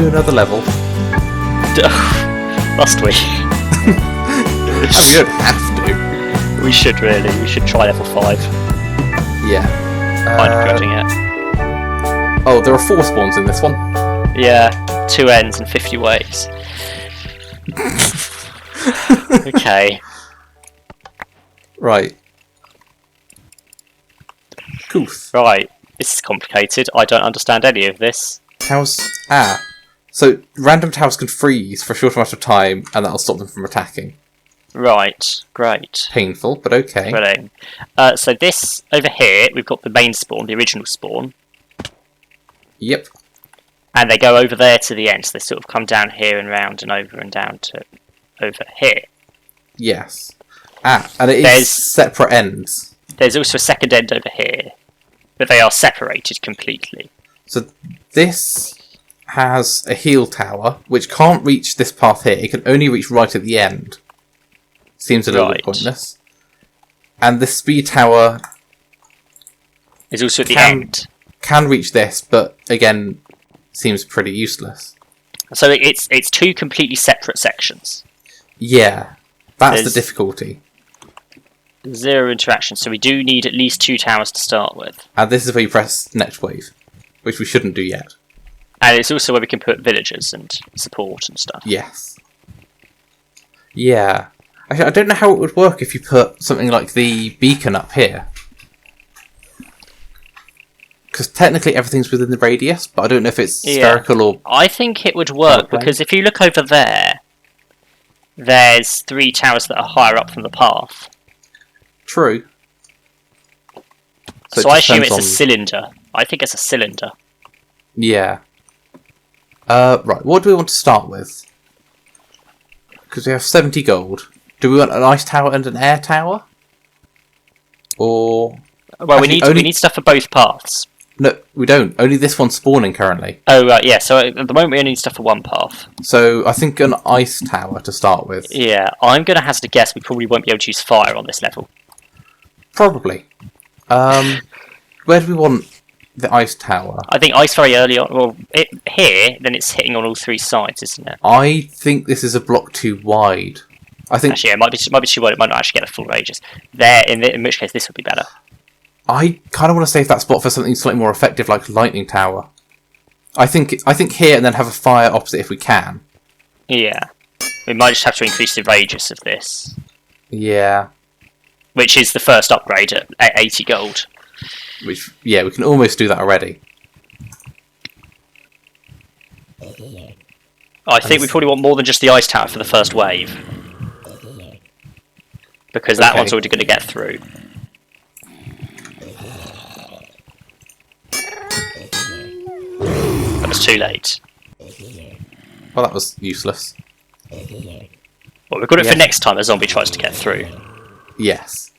do another level? Must we? I mean, you don't have to. We should really. We should try level 5. Yeah. Kind of dreading it. Oh, there are 4 spawns in this one. Yeah, 2 ends and 50 waves. Okay. Right. Cool. Right. This is complicated. I don't understand any of this. Towers. So random towers can freeze for a short amount of time, and that'll stop them from attacking. Right. Great. Painful, but okay. Brilliant. So this over here, we've got the main spawn, the original spawn. Yep. And they go over there to the end. So they sort of come down here and round and over and down to over here. Yes. And it is separate ends. There's also a second end over here. But they are separated completely. So this has a heal tower, which can't reach this path here. It can only reach right at the end. Seems a little bit pointless. And the speed tower is also at the end. Can reach this, but again, seems pretty useless. So it's 2 completely separate sections. Yeah, that's the difficulty. 0 interaction, so we do need at least 2 towers to start with. And this is where you press next wave, which we shouldn't do yet. And it's also where we can put villagers and support and stuff. Yes. Yeah. Actually, I don't know how it would work if you put something like the beacon up here. Because technically everything's within the radius, but I don't know if it's spherical or... I think it would work, because if you look over there, there's 3 towers that are higher up from the path. True. So I assume it's a cylinder. I think it's a cylinder. Yeah. Right, what do we want to start with? Because we have 70 gold. Do we want an ice tower and an air tower? Or... Well, we need stuff for both paths. No, we don't. Only this one's spawning currently. Oh, right, yeah. So at the moment we only need stuff for one path. So I think an ice tower to start with. Yeah, I'm going to hazard a guess we probably won't be able to use fire on this level. Probably. Where do we want the ice tower? I think ice very early on. Well, here, then it's hitting on all 3 sides, isn't it? I think this is a block too wide. I think actually, yeah, it might be too wide. It might not actually get the full radius. There, in which case, this would be better. I kind of want to save that spot for something slightly more effective, like lightning tower. I think here and then have a fire opposite if we can. Yeah, we might just have to increase the radius of this. Yeah. Which is the first upgrade at 80 gold. Which, yeah, we can almost do that already. I think we probably want more than just the ice tower for the first wave. Because that one's already going to get through. That was too late. Well, that was useless. Well, we've got it for next time a zombie tries to get through. Yes.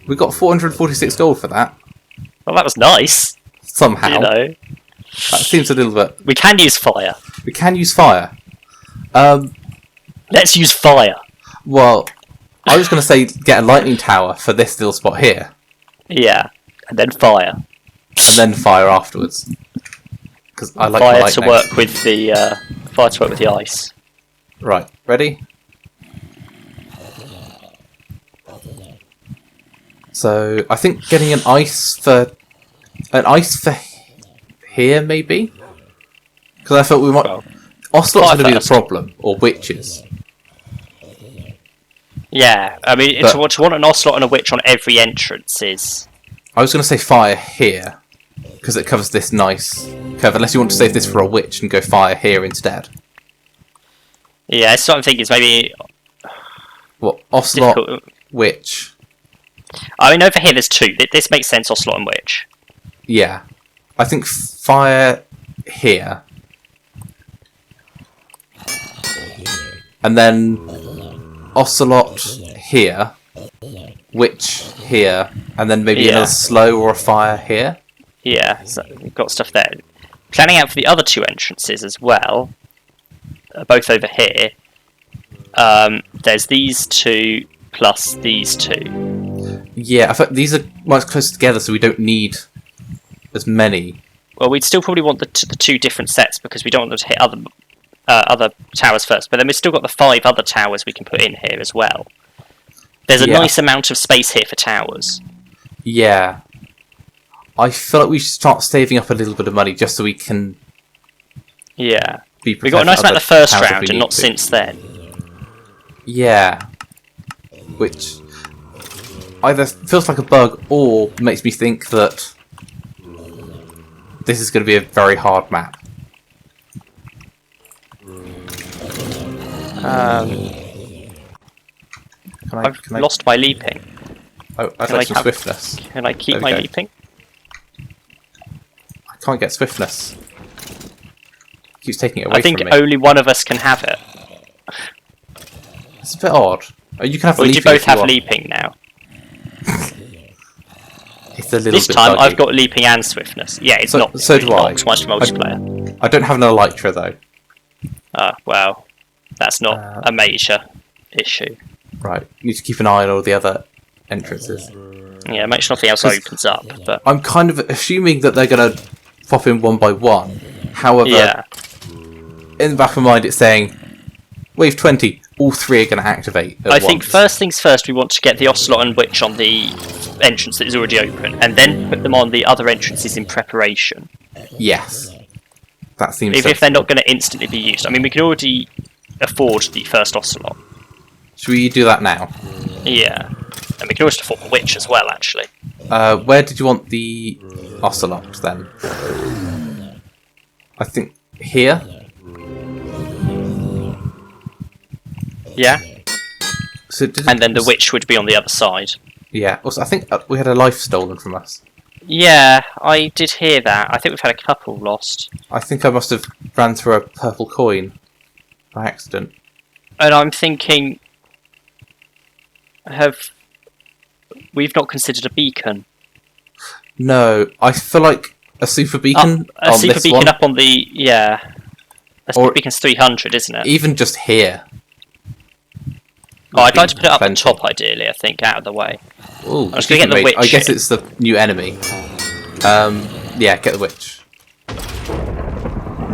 We got 446 gold for that. Well, that was nice. Somehow. You know. That seems a little bit... We can use fire. We can use fire. Let's use fire. Well, I was going to say get a lightning tower for this little spot here. Yeah, and then fire. And then fire afterwards. Because I like fire lightning. to work with the fire to work with the ice. Right, ready? So I think getting an ice for here maybe, because I thought we might. Ocelot's going to be the problem, or witches. Yeah, I mean, to want an ocelot and a witch on every entrance is... I was going to say fire here, because it covers this nice curve, unless you want to save this for a witch and go fire here instead. Yeah, that's what I'm thinking, is maybe... What, ocelot, witch? I mean, over here there's 2. This makes sense, ocelot and witch. Yeah. I think fire here. And then ocelot here, witch here, and then maybe another slow or a fire here. Yeah, so we've got stuff there. Planning out for the other 2 entrances as well, both over here. There's these 2 plus these 2. Yeah, I thought these are much closer together, so we don't need as many. Well, we'd still probably want the two different sets because we don't want them to hit other towers first. But then we've still got the 5 other towers we can put in here as well. There's a nice amount of space here for towers. Yeah. I feel like we should start saving up a little bit of money just so we can... Yeah. We got a nice amount the first round and not since then. Yeah. Which either feels like a bug or makes me think that this is going to be a very hard map. I've lost my leaping. Oh, I'd like some swiftness. Can I keep my leaping? I can't get swiftness. It keeps taking it away from me. I think only one of us can have it. It's a bit odd. Oh, you can have leaping. Leaping. Do both have leaping now? It's a little this bit time buggy. I've got leaping and swiftness. Yeah, it's not. So do I. Much multiplayer. I don't have an elytra though. Well, that's not a major issue. Right, you need to keep an eye on all the other entrances. Yeah, make sure nothing else opens up. But I'm kind of assuming that they're going to pop in one by one. However, in the back of my mind, it's saying wave 20. All 3 are going to activate at once. I think first things first, we want to get the Ocelot and Witch on the entrance that is already open, and then put them on the other entrances in preparation. Yes, that seems. Even if they're not going to instantly be used. I mean, we can already afford the first Ocelot. Should we do that now? Yeah. And we can always afford the Witch as well, actually. Where did you want the Ocelot, then? I think here? Yeah. So and then the Witch would be on the other side. Yeah. Also, I think we had a life stolen from us. Yeah, I did hear that. I think we've had a couple lost. I think I must have ran through a purple coin by accident. And I'm thinking... We've not considered a beacon. No, I feel like a super beacon a on super this beacon one. up on the... Yeah. A super beacon's 300, isn't it? Even just here. Oh, I'd like to put it up on top, ideally, I think, out of the way. Ooh, I'm just going to get the Witch. I guess it's the new enemy. Yeah, get the Witch.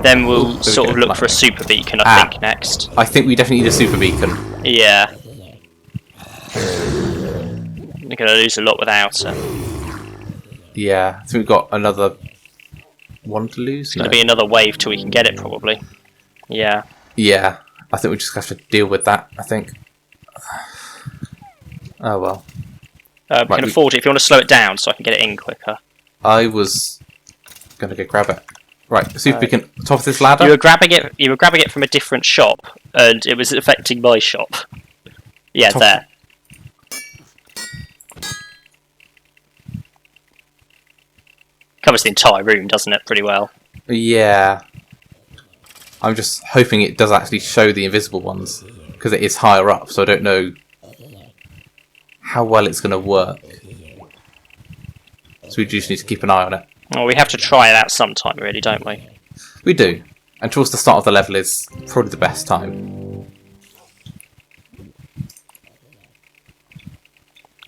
Then we'll sort of look for a super beacon, I think, next. I think we definitely need a super beacon. Yeah. We're going to lose a lot without it. Yeah, I think we've got another one to lose. It's going to be another wave till we can get it, probably. Yeah. Yeah, I think we just have to deal with that, I think. Oh well. We can afford it if you want to slow it down so I can get it in quicker. I was going to go grab it. Right, super beacon, top of this ladder. You were grabbing it from a different shop, and it was affecting my shop. Yeah, there. Covers the entire room, doesn't it, pretty well? Yeah. I'm just hoping it does actually show the invisible ones, because it is higher up, so I don't know how well it's going to work. So we just need to keep an eye on it. Well, we have to try it out sometime, really, don't we? We do. And towards the start of the level is probably the best time.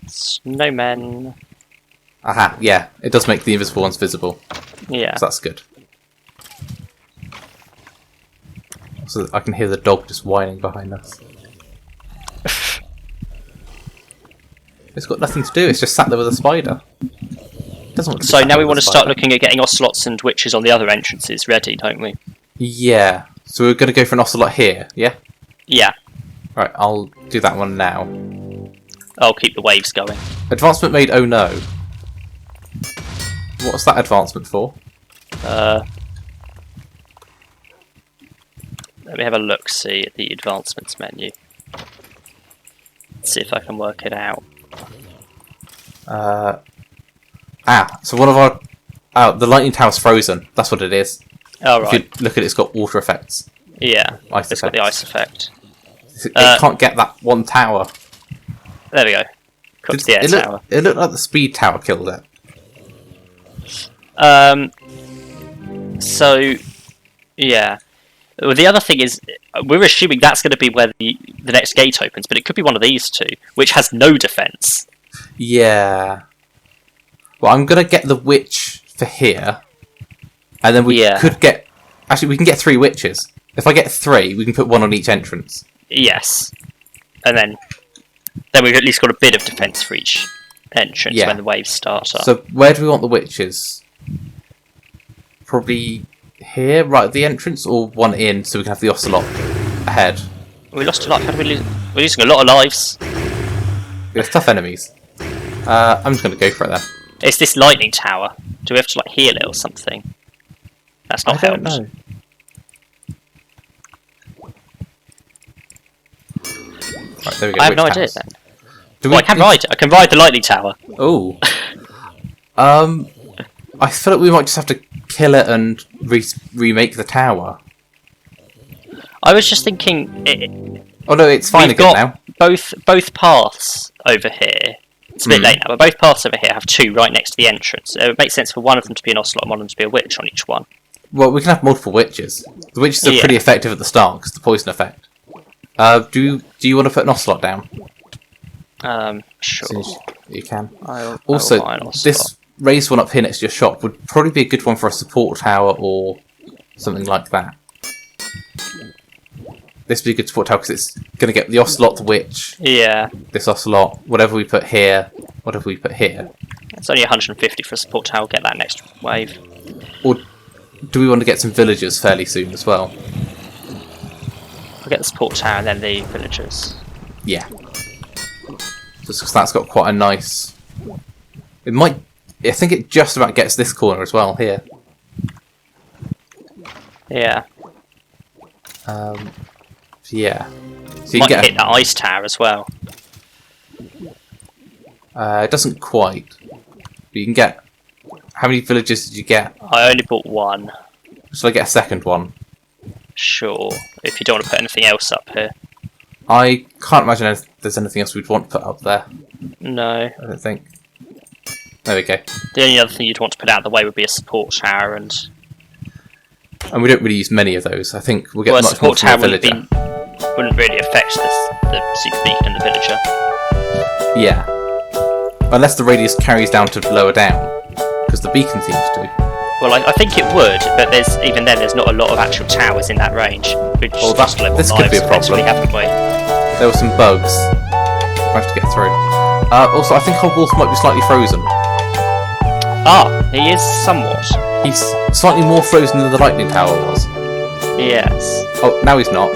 Snowmen. Aha, yeah. It does make the invisible ones visible. Yeah. So that's good. So I can hear the dog just whining behind us. It's got nothing to do, it's just sat there with a spider. Doesn't want to so now we want to start looking at getting Ocelots and Witches on the other entrances ready, don't we? Yeah. So we're going to go for an Ocelot here, yeah? Yeah. Right, I'll do that one now. I'll keep the waves going. Advancement made, oh no. What's that advancement for? Let me have a look-see at the advancements menu. Let's see if I can work it out. So one of our... the lightning tower's frozen. That's what it is. Oh, right. If you look at it, it's got water effects. Yeah, Ice it's got the ice effect. It can't get that one tower. There we go. Cooked the air tower. It looked like the speed tower killed it. So, yeah. Well, the other thing is, we're assuming that's going to be where the next gate opens, but it could be one of these two, which has no defence. Yeah. Well, I'm going to get the witch for here. And then we could get... Actually, we can get 3 witches. If I get 3, we can put 1 on each entrance. Yes. And then we've at least got a bit of defence for each entrance when the waves start up. So where do we want the witches? Probably here, right at the entrance, or 1 in, so we can have the Ocelot ahead. We lost a life. How did we lose? We're losing a lot of lives. There's tough enemies. I'm just going to go for it then. It's this lightning tower. Do we have to like heal it or something? That's not helped. I don't know. Right, there we go. I have no idea then. I can ride. I can ride the lightning tower. Oh. I feel like we might just have to kill it and remake the tower. I was just thinking. Oh no, it's fine again now. Both paths over here. It's a bit late now, but both paths over here have 2 right next to the entrance. It would make sense for one of them to be an Ocelot and one of them to be a witch on each one. Well, we can have multiple witches. The witches are pretty effective at the start because the poison effect. Do you want to put an Ocelot down? Sure. You can. Also, this raised one up here next to your shop would probably be a good one for a support tower or something like that. This would be a good support tower because it's going to get the Ocelot, the witch. Yeah. This Ocelot, whatever we put here, whatever we put here. It's only 150 for a support tower. Get that next wave. Or do we want to get some villagers fairly soon as well? We'll get the support tower and then the villagers. Yeah. Just because that's got quite a nice... It might... I think it just about gets this corner as well, here. Yeah. Yeah. So you might get hit that ice tower as well. It doesn't quite. But you can get... How many villagers did you get? I only bought 1. Shall I get a second one? Sure. If you don't want to put anything else up here. I can't imagine if there's anything else we'd want to put up there. No. I don't think. There we go. The only other thing you'd want to put out of the way would be a support tower and we don't really use many of those. I think we'll get much more support from a tower villager. wouldn't really affect the super beacon and the villager. Yeah. Unless the radius carries down to lower down. Because the beacon seems to. Well, I think it would, but there's not a lot of actual towers in that range. This could be a problem. Haven't we? There were some bugs. Managed to get through. Also, I think Hogwarts might be slightly frozen. Ah, he is somewhat. He's slightly more frozen than the Lightning Tower was. Yes. Oh, now he's not.